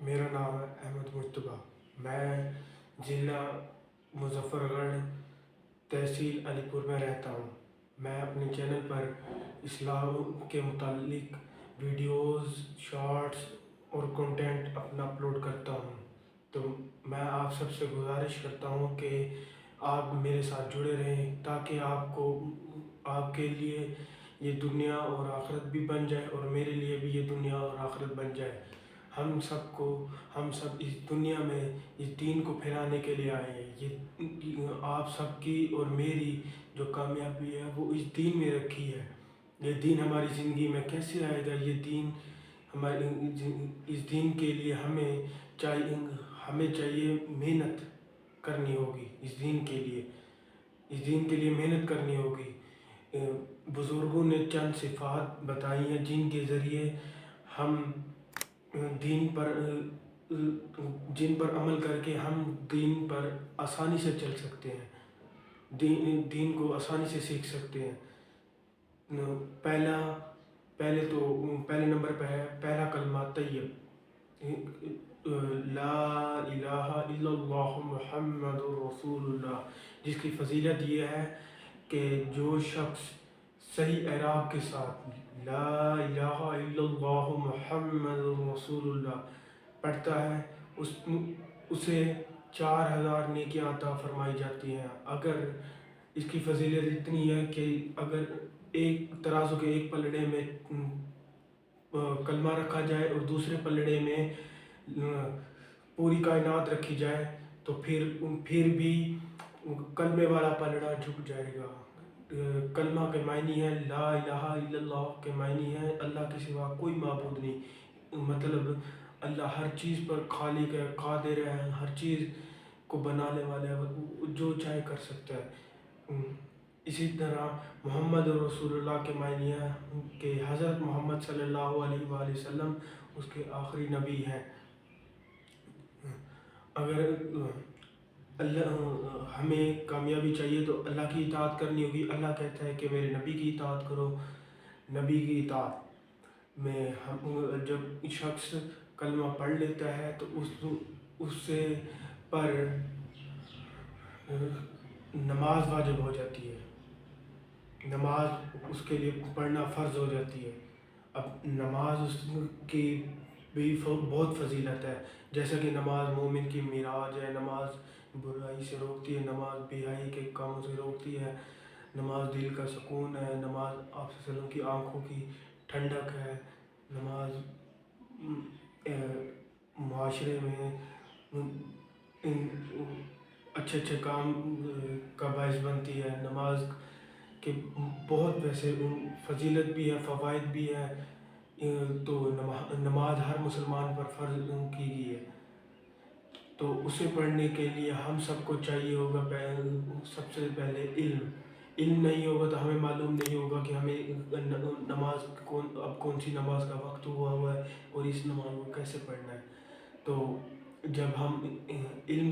میرا نام ہے احمد مجتبیٰ۔ میں ضلع مظفر گڑھ تحصیل علی پور میں رہتا ہوں۔ میں اپنے چینل پر اسلام کے متعلق ویڈیوز، شارٹس اور کنٹینٹ اپنا اپلوڈ کرتا ہوں۔ تو میں آپ سب سے گزارش کرتا ہوں کہ آپ میرے ساتھ جڑے رہیں تاکہ آپ کے لیے یہ دنیا اور آخرت بھی بن جائے اور میرے لیے بھی یہ دنیا اور آخرت بن جائے۔ ہم سب اس دنیا میں اس دین کو پھیلانے کے لیے آئے ہیں۔ یہ آپ سب کی اور میری جو کامیابی ہے وہ اس دین میں رکھی ہے۔ یہ دین ہماری زندگی میں کیسے آئے گا؟ یہ دین اس دین کے لیے ہمیں چاہیے محنت کرنی ہوگی۔ اس دین کے لیے محنت کرنی ہوگی۔ بزرگوں نے چند صفات بتائی ہیں جن کے ذریعے ہم جن پر عمل کر کے ہم دین پر آسانی سے چل سکتے ہیں، دین کو آسانی سے سیکھ سکتے ہیں۔ پہلے نمبر پہ ہے پہلا کلمہ طیب، لا الہ الا اللہ محمد رسول اللہ، جس کی فضیلت یہ ہے کہ جو شخص صحیح اعراب کے ساتھ لا الہ الا اللہ محمد رسول اللہ پڑھتا ہے اسے 4000 نیکیاں عطا فرمائی جاتی ہیں۔ اگر اس کی فضیلت اتنی ہے کہ اگر ایک ترازو کے ایک پلڑے میں کلمہ رکھا جائے اور دوسرے پلڑے میں پوری کائنات رکھی جائے تو پھر بھی کلمے والا پلڑا جھک جائے گا۔ کلمہ کے معنی ہے لا الہ الا اللہ، کے معنی ہے اللہ کے سوا کوئی معبود نہیں، مطلب اللہ ہر چیز پر خالق ہے، قادر ہے، ہر چیز کو بنانے والا ہے، جو چاہے کر سکتا ہے۔ اسی طرح محمد رسول اللہ کے معنی ہے کہ حضرت محمد صلی اللہ علیہ وآلہ وسلم اس کے آخری نبی ہیں۔ اگر ہمیں کامیابی چاہیے تو اللہ کی اطاعت کرنی ہوگی۔ اللہ کہتا ہے کہ میرے نبی کی اطاعت کرو۔ نبی کی اطاعت میں جب شخص کلمہ پڑھ لیتا ہے تو اس سے پر نماز واجب ہو جاتی ہے، نماز اس کے لیے پڑھنا فرض ہو جاتی ہے۔ اب نماز اس کی بھی بہت فضیلت ہے، جیسا کہ نماز مومن کی معراج ہے، نماز برائی سے روکتی ہے، نماز بے حیائی کے کاموں سے روکتی ہے، نماز دل کا سکون ہے، نماز آپ صلی اللہ علیہ وسلم کی آنکھوں کی ٹھنڈک ہے، نماز معاشرے میں اچھے کام کا باعث بنتی ہے۔ نماز کے بہت ویسے فضیلت بھی ہے، فوائد بھی ہے، تو نماز ہر مسلمان پر فرض کی گئی ہے۔ تو اسے پڑھنے کے لیے ہم سب کو چاہیے ہوگا سب سے پہلے علم نہیں ہوگا تو ہمیں معلوم نہیں ہوگا کہ ہمیں اب کون سی نماز کا وقت ہوا ہے اور اس نماز کو کیسے پڑھنا ہے۔ تو جب ہم علم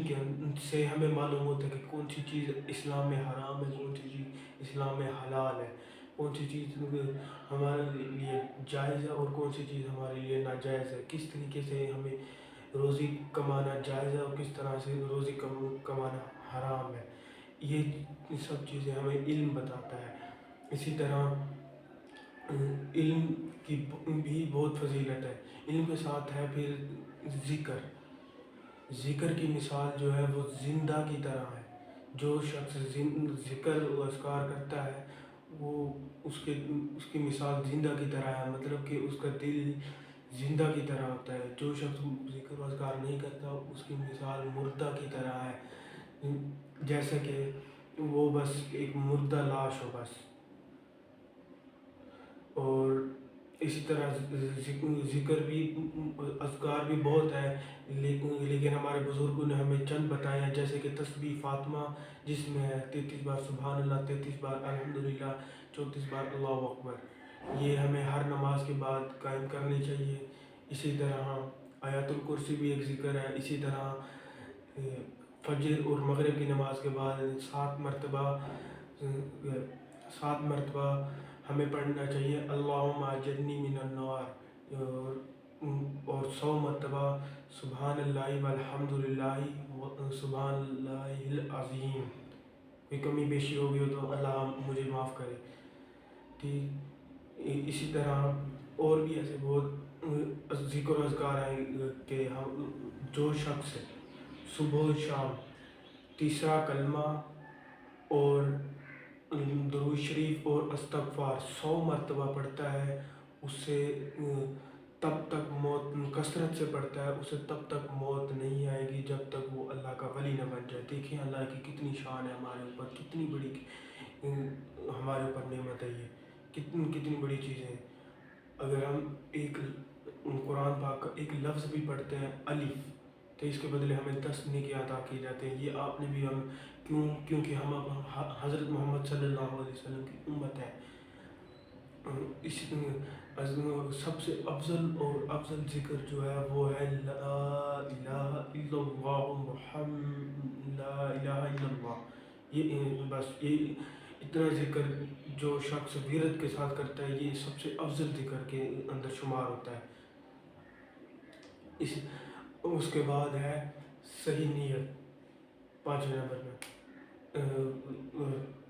سے ہمیں معلوم ہوتا ہے کہ کون سی چیز اسلام میں حرام ہے، کون سی چیز اسلام میں حلال ہے، کون سی چیز ہمارے لیے جائز ہے اور کون سی چیز ہمارے لیے ناجائز ہے، کس طریقے سے ہمیں روزی کمانا جائز ہے اور کس طرح سے روزی کمانا حرام ہے، یہ سب چیزیں ہمیں علم بتاتا ہے۔ اسی طرح علم کی بھی بہت فضیلت ہے۔ علم کے ساتھ ہے پھر ذکر کی مثال جو ہے وہ زندہ کی طرح ہے۔ جو شخص ذکر و اذکار کرتا ہے وہ اس کی مثال زندہ کی طرح ہے، مطلب کہ اس کا دل زندہ کی طرح ہوتا ہے۔ جو شخص ذکر و اذکار نہیں کرتا اس کی مثال مردہ کی طرح ہے، جیسے کہ وہ بس ایک مردہ لاش ہو بس۔ اور اسی طرح ذکر بھی اذکار بھی بہت ہے، لیکن ہمارے بزرگوں نے ہمیں چند بتائے ہیں، جیسے کہ تسبیح فاطمہ جس میں ہے 33 بار سبحان اللہ، 33 بار الحمدللہ، 34 بار اللہ اکبر، یہ ہمیں ہر نماز کے بعد قائم کرنی چاہیے۔ اسی طرح آیت الکرسی بھی ایک ذکر ہے۔ اسی طرح فجر اور مغرب کی نماز کے بعد 7 مرتبہ ہمیں پڑھنا چاہیے اللہم اجرنی من النار، اور اور 100 مرتبہ سبحان اللہ والحمد للہ سبحان اللہ العظیم. کوئی کمی بیشی ہوگی ہو تو اللہ مجھے معاف کرے. ٹھیک اسی طرح اور بھی ایسے بہت ذکر و اذکار ہیں کہ ہم جو شخص صبح و شام تیسرا کلمہ اور درود شریف اور استغفار 100 مرتبہ پڑھتا ہے، اس سے تب تک موت کثرت سے پڑھتا ہے، اسے تب تک موت نہیں آئے گی جب تک وہ اللہ کا ولی نہ بن جائے. دیکھیں اللہ کی کتنی شان ہے ہمارے اوپر، کتنی بڑی ہمارے اوپر نعمت ہے، یہ کتنی بڑی چیزیں ہیں. اگر ہم ایک قرآن پاک کا ایک لفظ بھی پڑھتے ہیں الف، تو اس کے بدلے ہمیں 10 نیکی عطا کی جاتے ہیں. یہ آپ نے بھی ہم کیونکہ ہم حضرت محمد صلی اللہ علیہ وسلم کی امت ہے. اس سب سے افضل ذکر جو ہے وہ ہے لا الہ الا اللہ محمد لا الہ الا اللہ. یہ بس یہ اتنا ذکر جو شخص ویرت کے ساتھ کرتا ہے، یہ سب سے افضل ذکر کے اندر شمار ہوتا ہے. اس کے بعد ہے صحیح نیت 5ویں نمبر میں.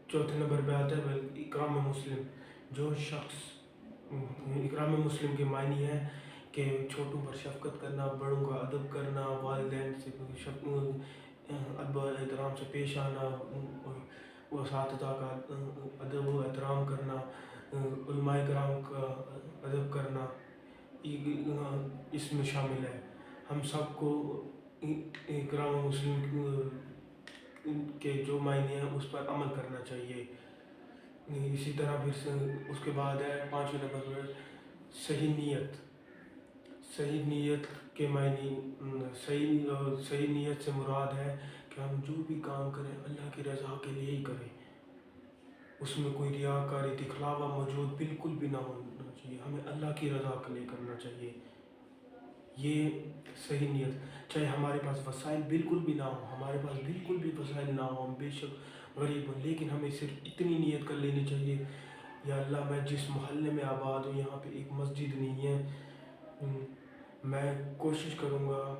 چوتھے نمبر پہ آتا ہے اکرام مسلم. جو شخص اکرام مسلم کے معنی ہے کہ چھوٹوں پر شفقت کرنا، بڑوں کا ادب کرنا، والدین سے ادب و احترام سے پیش آنا، اساتذہ کا ادب و احترام کرنا، علماء کرام کا ادب کرنا، اس میں شامل ہے. ہم سب کو اکرام مسلم کے جو معنی ہیں اس پر عمل کرنا چاہیے. اسی طرح پھر اس کے بعد ہے 5ویں نمبر پر صحیح نیت. صحیح نیت کے معنی صحیح نیت سے مراد ہے کہ ہم جو بھی کام کریں اللہ کی رضا کے لیے ہی کریں، اس میں کوئی ریاکاری دکھلاوا موجود بالکل بھی نہ ہونا چاہیے. ہمیں اللہ کی رضا کے لیے کرنا چاہیے. یہ صحیح نیت، چاہے ہمارے پاس وسائل بالکل بھی نہ ہوں، ہمارے پاس بالکل بھی وسائل نہ ہوں، ہم بے شک غریب ہوں، لیکن ہمیں صرف اتنی نیت کر لینی چاہیے یا اللہ میں جس محلے میں آباد ہوں یہاں پہ ایک مسجد نہیں ہے، میں کوشش کروں گا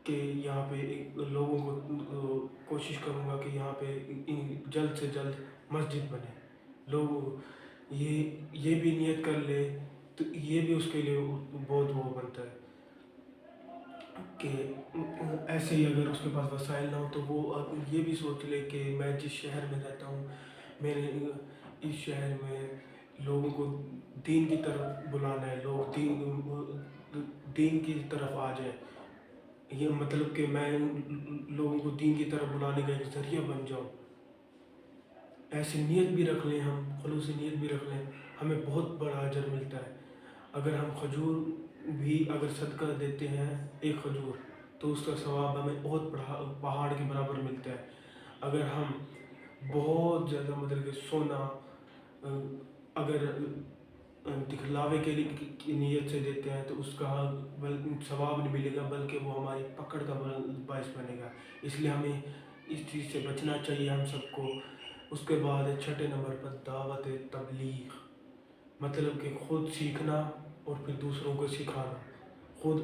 کہ یہاں پہ لوگوں کو کوشش کروں گا کہ یہاں پہ جلد سے جلد مسجد بنے. لوگ یہ بھی نیت کر لے تو یہ بھی اس کے لیے بہت وہ بنتا ہے کہ ایسے ہی اگر اس کے پاس وسائل نہ ہو تو وہ یہ بھی سوچ لے کہ میں جس شہر میں رہتا ہوں، میں نے اس شہر میں لوگوں کو دین کی طرف بلانا ہے، لوگ دین کی طرف آ جائیں. یہ مطلب کہ میں لوگوں کو دین کی طرف بلانے کا ایک ذریعہ بن جاؤں. ایسی نیت بھی رکھ لیں، ہم خلوص نیت بھی رکھ لیں، ہمیں بہت بڑا اجر ملتا ہے. اگر ہم کھجور بھی اگر صدقہ دیتے ہیں ایک کھجور تو اس کا ثواب ہمیں بہت بڑا پہاڑ کے برابر ملتا ہے. اگر ہم بہت زیادہ مطلب کہ سونا اگر دکھلاوے کے لیے نیت سے دیتے ہیں تو اس کا ثواب نہیں ملے گا، بلکہ وہ ہماری پکڑ کا باعث بنے گا. اس لیے ہمیں اس چیز سے بچنا چاہیے ہم سب کو. اس کے بعد 6 نمبر پر دعوت تبلیغ، مطلب کہ خود سیکھنا اور پھر دوسروں کو سکھانا، خود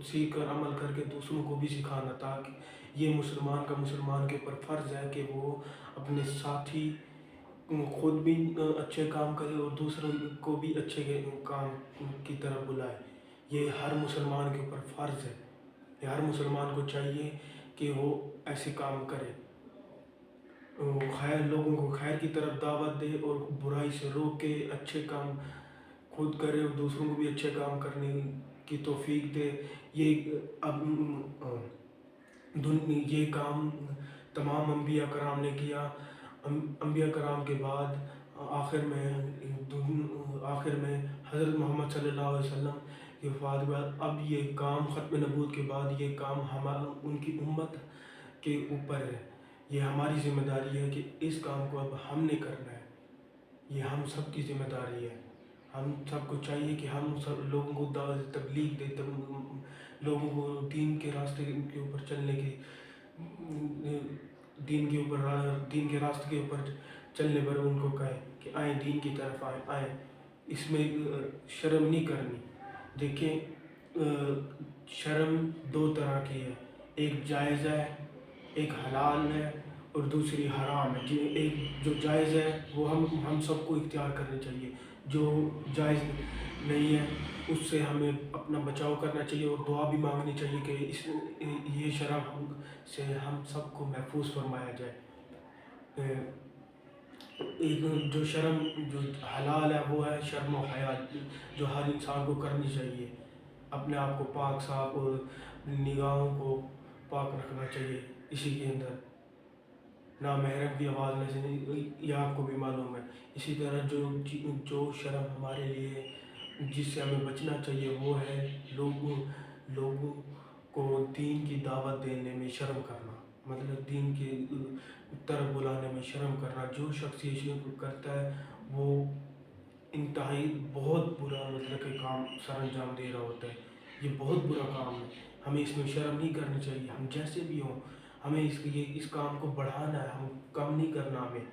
سیکھ کر عمل کر کے دوسروں کو بھی سکھانا، تاکہ یہ مسلمان کے اوپر فرض ہے کہ وہ اپنے ساتھی خود بھی اچھے کام کرے اور دوسروں کو بھی اچھے کام کی طرف بلائے. یہ ہر مسلمان کے اوپر فرض ہے. یہ ہر مسلمان کو چاہیے کہ وہ ایسے کام کرے، لوگوں کو خیر کی طرف دعوت دے اور برائی سے روک کے اچھے کام خود کرے اور دوسروں کو بھی اچھے کام کرنے کی توفیق دے. یہ کام تمام انبیاء کرام نے کیا. انبیاء کرام کے بعد آخر میں حضرت محمد صلی اللہ علیہ وسلم کی وفات کے بعد اب یہ کام ختم نبوت کے بعد یہ کام ان کی امت کے اوپر ہے. یہ ہماری ذمہ داری ہے کہ اس کام کو اب ہم نے کرنا ہے. یہ ہم سب کی ذمہ داری ہے. ہم سب کو چاہیے کہ ہم سب لوگوں کو دعوت تبلیغ دے، لوگوں کو دین کے راستے کے اوپر چلنے کی دین کے راستے کے اوپر چلنے پر ان کو کہیں کہ آئیں دین کی طرف آئیں. اس میں شرم نہیں کرنی. دیکھیں شرم دو طرح کی ہے، ایک جائز ہے، ایک حلال ہے اور دوسری حرام ہے۔ ایک جو جائز ہے وہ ہم سب کو اختیار کرنی چاہیے، جو جائز نہیں ہے اس سے ہمیں اپنا بچاؤ کرنا چاہیے اور دعا بھی مانگنی چاہیے کہ یہ شرم سے ہم سب کو محفوظ فرمایا جائے۔ ایک جو شرم جو حلال ہے وہ ہے شرم و حیا، جو ہر انسان کو کرنی چاہیے، اپنے آپ کو پاک صاف اور نگاہوں کو پاک رکھنا چاہیے۔ اسی کے اندر نامحرم کی آواز میں سے یہ آپ کو بھی معلوم ہے۔ اسی طرح جو شرم ہمارے لیے جس سے ہمیں بچنا چاہیے وہ ہے لوگوں کو دین کی دعوت دینے میں شرم کرنا، مطلب دین کی طرف بلانے میں شرم کرنا۔ جو شخص یہ شرم کرتا ہے وہ انتہائی بہت برا مطلب کہ کام سر انجام دے رہا ہوتا ہے۔ یہ بہت برا کام ہے، ہمیں اس میں شرم نہیں کرنی چاہیے۔ ہم جیسے بھی ہوں ہمیں اس کام کو بڑھانا ہے، ہم کم نہیں کرنا ہمیں۔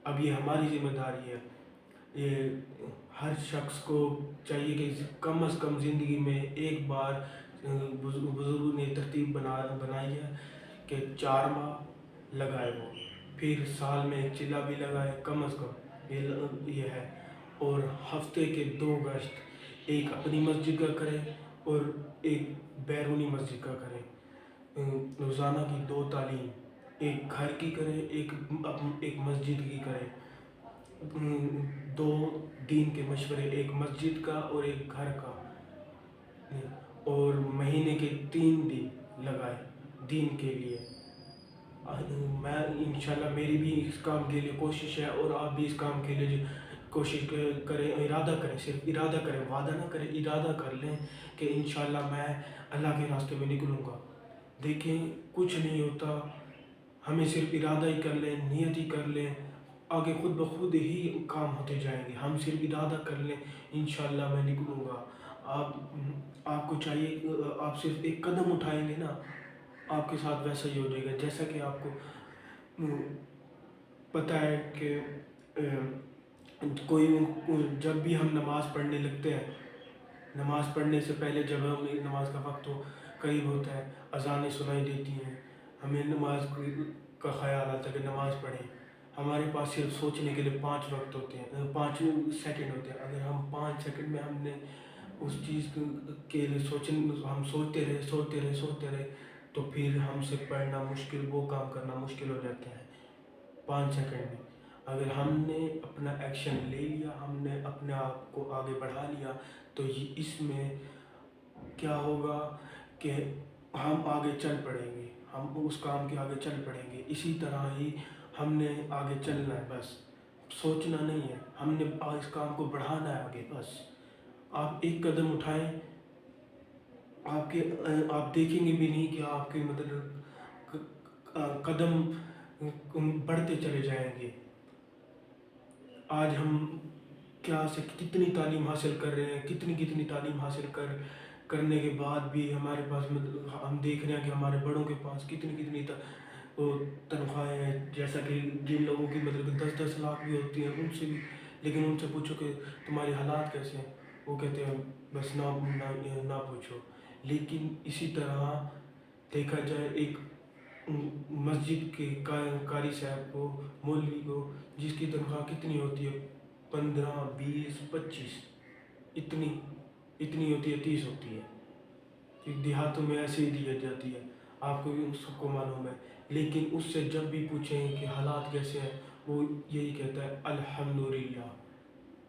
اب یہ ہماری ذمہ داری ہے۔ یہ ہر شخص کو چاہیے کہ کم از کم زندگی میں ایک بار بزرگوں نے ترتیب بنائی ہے کہ 4 ماہ لگائے وہ، پھر سال میں ایک چلہ بھی لگائے کم از کم، یہ ہے۔ اور ہفتے کے 2 گشت، ایک اپنی مسجد کا کرے اور ایک بیرونی مسجد کا کرے۔ روزانہ کی 2 تعلیم، ایک گھر کی کرے، ایک مسجد کی کرے۔ 2 دین کے مشورے، ایک مسجد کا اور ایک گھر کا، اور مہینے کے 3 دن لگائے دین کے لیے۔ میں انشاءاللہ میری بھی اس کام کے لیے کوشش ہے، اور آپ بھی اس کام کے لیے کوشش کریں، ارادہ کریں، صرف ارادہ کریں، وعدہ نہ کریں، ارادہ کر لیں کہ انشاءاللہ میں اللہ کے راستے میں نکلوں گا۔ دیکھیں کچھ نہیں ہوتا، ہمیں صرف ارادہ ہی کر لیں، نیت ہی کر لیں، آگے خود بخود ہی کام ہوتے جائیں گے۔ ہم صرف ارادہ کر لیں انشاءاللہ میں نکلوں گا۔ آپ کو چاہیے، آپ صرف ایک قدم اٹھائیں گے نا، آپ کے ساتھ ویسا ہی ہو جائے گا۔ جیسا کہ آپ کو پتہ ہے کہ جب بھی ہم نماز پڑھنے لگتے ہیں، نماز پڑھنے سے پہلے جب نماز کا وقت قریب ہوتا ہے، اذانیں سنائی دیتی ہیں، ہمیں نماز کا خیال آتا ہے کہ نماز پڑھیں۔ ہمارے پاس صرف سوچنے کے لیے 5 وقت ہوتے ہیں، 5 سیکنڈ ہوتے ہیں۔ اگر ہم 5 سیکنڈ میں ہم نے اس چیز کے لیے ہم سوچتے رہے تو پھر ہم سے پڑھنا مشکل، وہ کام کرنا مشکل ہو جاتا ہے 5 سیکنڈ میں۔ اگر ہم نے اپنا ایکشن لے لیا، ہم نے اپنے آپ کو آگے بڑھا لیا، تو اس میں کیا ہوگا کہ ہم آگے چل پڑیں گے، ہم اس کام کے آگے چل پڑیں گے۔ اسی طرح ہی ہم نے آگے چلنا ہے، بس سوچنا نہیں ہے، ہم نے اس کام کو بڑھانا ہے آگے بس۔ آپ ایک قدم اٹھائیں، آپ دیکھیں گے بھی نہیں کہ آپ کے مطلب قدم بڑھتے چلے جائیں گے۔ آج ہم کتنی تعلیم حاصل کر رہے ہیں، کتنی تعلیم حاصل کرنے کے بعد بھی ہمارے پاس ہم دیکھ رہے ہیں کہ ہمارے بڑوں کے پاس کتنی تنخواہیں ہیں، جیسا کہ جن لوگوں کی مطلب 10 لاکھ بھی ہوتی ہیں ان سے بھی، لیکن ان سے پوچھو کہ تمہارے حالات کیسے ہیں، وہ کہتے ہیں بس نہ پوچھو۔ لیکن اسی طرح دیکھا جائے ایک مسجد کے قاری صاحب کو، مولوی کو، جس کی تنخواہ کتنی ہوتی ہے 15 20 25 اتنی ہوتی ہے، 30 ہوتی ہے، دیہاتوں میں ایسے ہی دی جاتی ہے، آپ کو بھی سب کو معلوم ہے۔ لیکن اس سے جب بھی پوچھیں کہ حالات کیسے ہیں، وہ یہی کہتا ہے الحمدللہ۔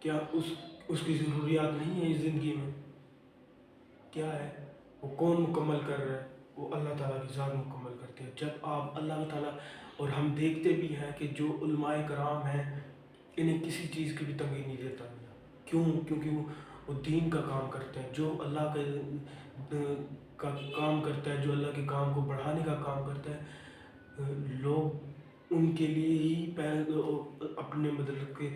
کیا اس کی ضروریات نہیں ہے اس زندگی میں؟ کیا ہے وہ کون مکمل کر رہا ہے؟ وہ اللہ تعالیٰ کی ذات مکمل کرتے ہیں۔ جب آپ اللہ تعالیٰ، اور ہم دیکھتے بھی ہیں کہ جو علماء کرام ہیں انہیں کسی چیز کی بھی تنگی نہیں دیتا، کیونکہ وہ دین کا کام کرتے ہیں، جو اللہ کا کام کرتا ہے، جو اللہ کے کام کو بڑھانے کا کام کرتا ہے، لوگ ان کے لیے ہی اپنے مطلب کہ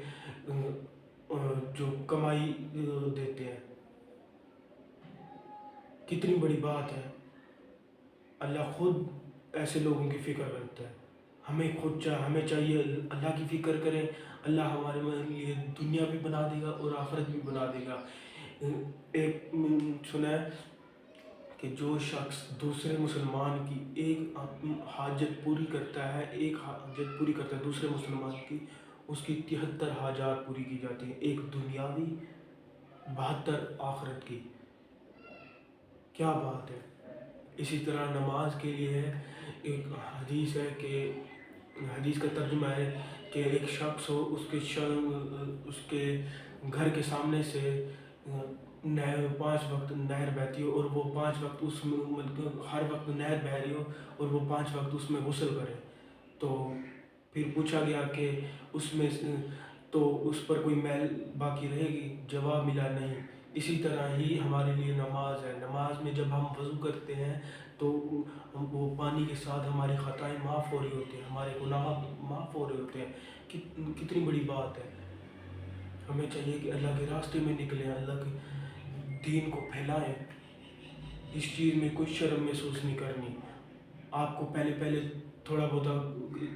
جو کمائی دیتے ہیں۔ کتنی بڑی بات ہے، اللہ خود ایسے لوگوں کی فکر کرتا ہے۔ ہمیں چاہیے اللہ کی فکر کریں، اللہ ہمارے لیے دنیا بھی بنا دے گا اور آخرت بھی بنا دے گا۔ ایک سنا ہے کہ جو شخص دوسرے مسلمان کی ایک حاجت پوری کرتا ہے، ایک حاجت پوری کرتا ہے دوسرے مسلمان کی، اس کی 73 حاجات پوری کی جاتی ہیں، ایک دنیاوی 72 آخرت کی۔ کیا بات ہے! اسی طرح نماز کے لیے ہے، ایک حدیث ہے کہ حدیث کا ترجمہ ہے کہ ایک شخص ہو، اس کے گھر کے سامنے سے نہر 5 وقت نہر بہتی ہو، اور وہ 5 وقت اس میں ہر وقت نہر بہہ رہی ہو، اور وہ 5 وقت اس میں غسل کرے۔ تو پھر پوچھا گیا کہ اس میں تو اس پر کوئی میل باقی رہے گی؟ جواب ملا نہیں۔ اسی طرح ہی ہمارے لیے نماز ہے۔ نماز میں جب ہم وضو کرتے ہیں تو وہ پانی کے ساتھ ہماری خطائیں معاف ہو رہی ہوتی ہیں، ہمارے گناہ معاف ہو رہے ہوتے ہیں۔ کتنی بڑی بات ہے! ہمیں چاہیے کہ اللہ کے راستے میں نکلیں، اللہ کے دین کو پھیلائیں۔ اس چیز میں کوئی شرم محسوس نہیں کرنی۔ آپ کو پہلے تھوڑا بہت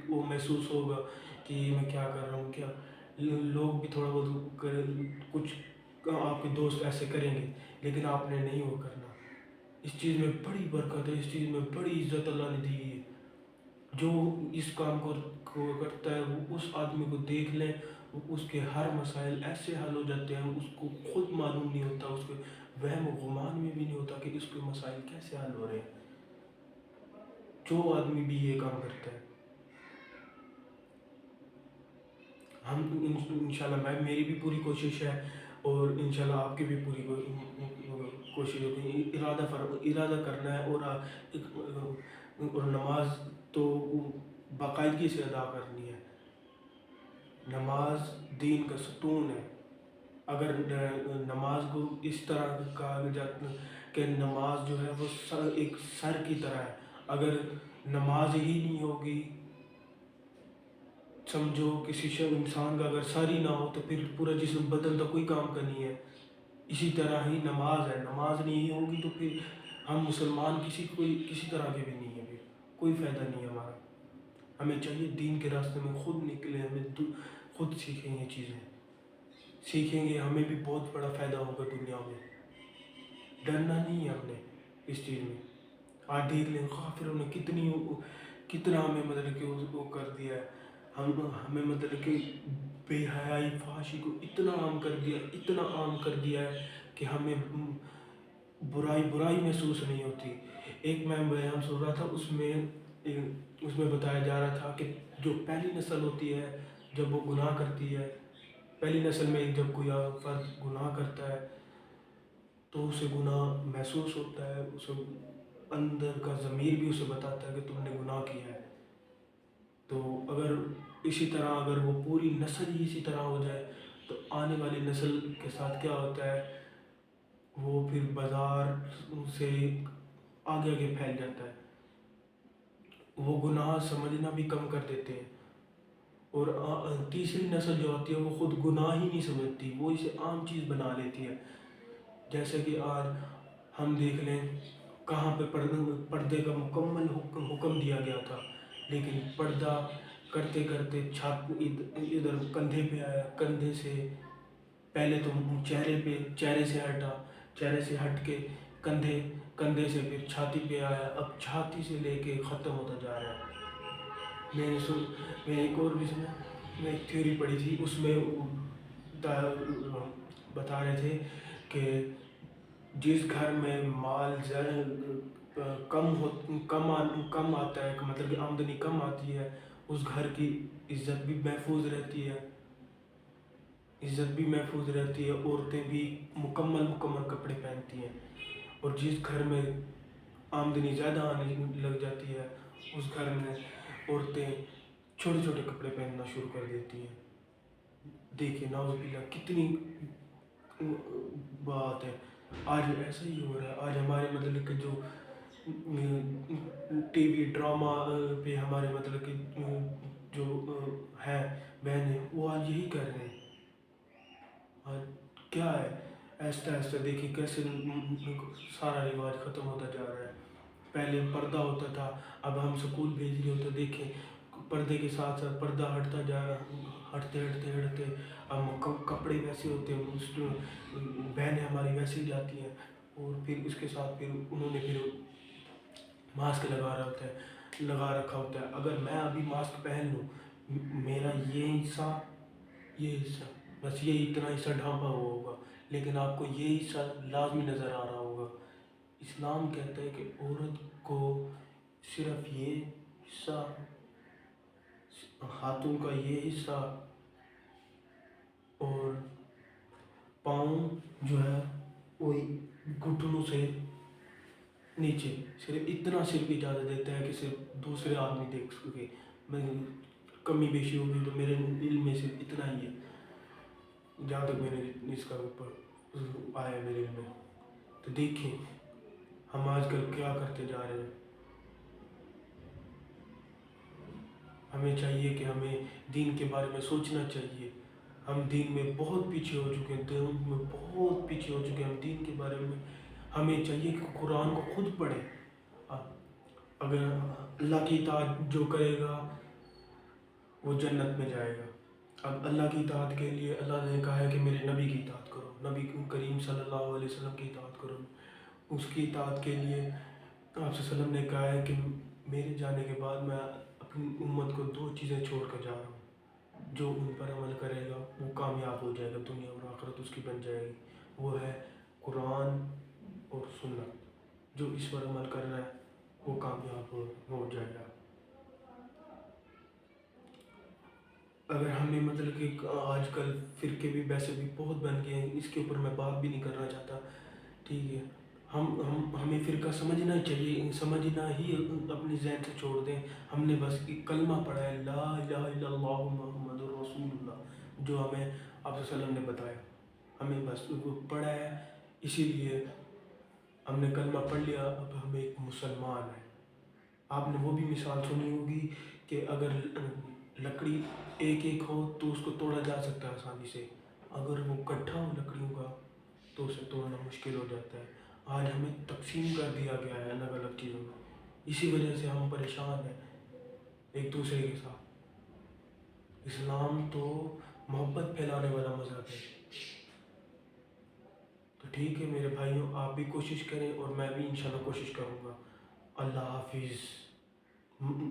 وہ محسوس ہوگا کہ میں کیا کر رہا ہوں، کیا لوگ بھی تھوڑا بہت کچھ آپ کے دوست ایسے کریں گے، لیکن آپ نے نہیں وہ کرنا۔ اس چیز میں بڑی برکت ہے، اس چیز میں بڑی عزت اللہ نے دی ہے۔ جو اس کام کو کرتا ہے، وہ اس آدمی کو دیکھ لیں، اس کے ہر مسائل ایسے حل ہو جاتے ہیں، اس کو خود معلوم نہیں ہوتا، اس کے وہم و گمان میں بھی نہیں ہوتا کہ اس کے مسائل کیسے حل ہو رہے ہیں۔ جو آدمی بھی یہ کام کرتا ہے، ہم انشاءاللہ میری بھی پوری کوشش ہے، اور انشاءاللہ آپ کی بھی پوری کوشش ہوگی، ارادہ کرنا ہے، اور نماز تو باقاعدگی سے ادا کرنی ہے۔ نماز دین کا ستون ہے۔ اگر نماز کو اس طرح کہا جاتا ہے کہ نماز جو ہے وہ ایک سر کی طرح ہے، اگر نماز ہی نہیں ہوگی، سمجھو کسی انسان کا اگر سر ہی نہ ہو تو پھر پورا جسم بدن تو کوئی کام کا نہیں ہے۔ اسی طرح ہی نماز ہے، نماز نہیں ہوگی تو پھر ہم مسلمان کسی طرح کے بھی نہیں ہیں، پھر کوئی فائدہ نہیں ہے ہمارا۔ ہمیں چاہیے دین کے راستے میں خود نکلیں، ہمیں خود سیکھیں، یہ چیزیں سیکھیں گے، ہمیں بھی بہت بڑا فائدہ ہوگا دنیا میں۔ ڈرنا نہیں ہے ہم نے اس چیز میں۔ آج دیکھ لیں کافروں نے کتنا ہمیں مطلب کہ وہ کر دیا ہے، ہمیں مطلب کہ بے حیائی فحاشی کو اتنا عام کر دیا ہے کہ ہمیں برائی محسوس نہیں ہوتی۔ ایک میں بیان سن رہا تھا، اس میں بتایا جا رہا تھا کہ جو پہلی نسل ہوتی ہے جب وہ گناہ کرتی ہے، پہلی نسل میں جب کوئی فرد گناہ کرتا ہے تو اسے گناہ محسوس ہوتا ہے، اسے اندر کا ضمیر بھی اسے بتاتا ہے کہ تم نے گناہ کیا ہے۔ تو اگر اسی طرح اگر وہ پوری نسل ہی اسی طرح ہو جائے تو آنے والی نسل کے ساتھ کیا ہوتا ہے، وہ پھر بازار سے آگے پھیل جاتا ہے، وہ گناہ سمجھنا بھی کم کر دیتے ہیں، اور تیسری نسل جو ہوتی ہے وہ خود گناہ ہی نہیں سمجھتی، وہ اسے عام چیز بنا لیتی ہے۔ جیسے کہ آج ہم دیکھ لیں کہاں پہ پردے کا مکمل حکم دیا گیا تھا، لیکن پردہ کرتے کرتے ادھر کندھے پہ آیا، کندھے سے پہلے تو چہرے سے ہٹا، چہرے سے ہٹ کے کندھے سے پھر چھاتی پہ آیا، اب چھاتی سے لے کے ختم ہوتا جا رہا ہے۔ میں ایک اور بھی سنا، میں ایک تھیوری پڑھی تھی، اس میں بتا رہے تھے کہ جس گھر میں مال کم آتا ہے، مطلب کہ آمدنی کم آتی ہے، اس گھر کی عزت بھی محفوظ رہتی ہے، عورتیں بھی مکمل کپڑے پہنتی ہیں، اور جس گھر میں آمدنی زیادہ آنے لگ جاتی ہے، اس گھر میں عورتیں چھوٹے چھوٹے کپڑے پہننا شروع کر دیتی ہیں۔ دیکھیں نعوذ باللہ کتنی بات ہے۔ آج ایسا ہی ہو رہا ہے، آج ہمارے مطلب کہ جو ٹی وی ڈرامہ پہ ہمارے مطلب کہ جو ہے بہنیں، وہ آج یہی کر رہے ہیں۔ آج کیا ہے، ایسا دیکھیں کیسے سارا رواج ختم ہوتا جا رہا ہے۔ پہلے پردہ ہوتا تھا، اب ہم سکول بھیج رہے ہوتے، دیکھیں پردے کے ساتھ ساتھ پردہ ہٹتا جا رہا، ہٹتے ہم کپڑے ویسے ہوتے ہیں، اس بہنیں ہماری ویسے ہی جاتی ہیں، اور پھر اس کے ساتھ پھر انہوں نے پھر ماسک لگا رکھا ہوتا ہے۔ اگر میں ابھی ماسک پہن لوں، میرا یہ حصہ بس یہ اتنا حصہ ڈھانپا ہوا ہوگا، لیکن آپ کو یہ حصہ لازمی نظر آ رہا ہوگا۔ اسلام کہتا ہے کہ عورت کو صرف یہ حصہ، ہاتھوں کا یہ حصہ اور پاؤں جو ہے وہ گھٹنوں سے نیچے، صرف اتنا صرف اجازت دیتا ہے کہ صرف دوسرے آدمی دیکھ سکے۔ میں کمی بیشی ہوگی تو میرے علم میں صرف اتنا ہی ہے، جہاں تک میں نے اس کا اوپر آیا میرے علم میں۔ تو دیکھیں ہم آج کل کیا کرتے جا رہے ہیں۔ ہمیں چاہیے کہ ہمیں دین کے بارے میں سوچنا چاہیے۔ ہم دین میں بہت پیچھے ہو چکے ہیں، ہم دین کے بارے میں ہمیں چاہیے کہ قرآن کو خود پڑھیں۔ اگر اللہ کی اطاعت جو کرے گا وہ جنت میں جائے گا۔ اب اللہ کی اطاعت کے لیے اللہ نے کہا ہے کہ میرے نبی کی اطاعت کرو، نبی کریم صلی اللہ علیہ وسلم کی اطاعت کرو۔ اس کی اطاعت کے لیے آپ صلی اللہ علیہ وسلم نے کہا ہے کہ میرے جانے کے بعد میں اپنی امت کو 2 چیزیں چھوڑ کر جا رہا ہوں، جو ان پر عمل کرے گا وہ کامیاب ہو جائے گا، دنیا اور آخرت اس کی بن جائے گی۔ وہ ہے قرآن اور سنت۔ جو اس پر عمل کر رہا ہے وہ کامیاب ہو جائے گا۔ اگر ہمیں مطلب کہ آج کل فرقے بھی ویسے بھی بہت بن گئے ہیں، اس کے اوپر میں بات بھی نہیں کرنا چاہتا، ٹھیک ہے۔ ہمیں فرقہ سمجھنا چاہیے، سمجھنا ہی اپنے ذہن سے چھوڑ دیں۔ ہم نے بس ایک کلمہ پڑھا ہے، لا الہ الا اللہ محمد رسول اللہ، جو ہمیں آپ صلی اللہ علیہ وسلم نے بتایا، ہمیں بس وہ پڑھا ہے، اسی لیے ہم نے کلمہ پڑھ لیا، اب ہم ایک مسلمان ہیں۔ آپ نے وہ بھی مثال سنی ہوگی کہ اگر لکڑی ایک ہو تو اس کو توڑا جا سکتا ہے آسانی سے، اگر وہ کٹھا ہو لکڑیوں کا تو اسے توڑنا مشکل ہو جاتا ہے۔ آج ہمیں تقسیم کر دیا گیا ہے الگ الگ چیزوں میں، اسی وجہ سے ہم پریشان ہیں ایک دوسرے کے ساتھ۔ اسلام تو محبت پھیلانے والا مذہب ہے۔ تو ٹھیک ہے میرے بھائیوں، آپ بھی کوشش کریں اور میں بھی انشاءاللہ کوشش کروں گا۔ اللہ حافظ۔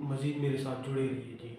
مزید میرے ساتھ جڑے رہیے جی۔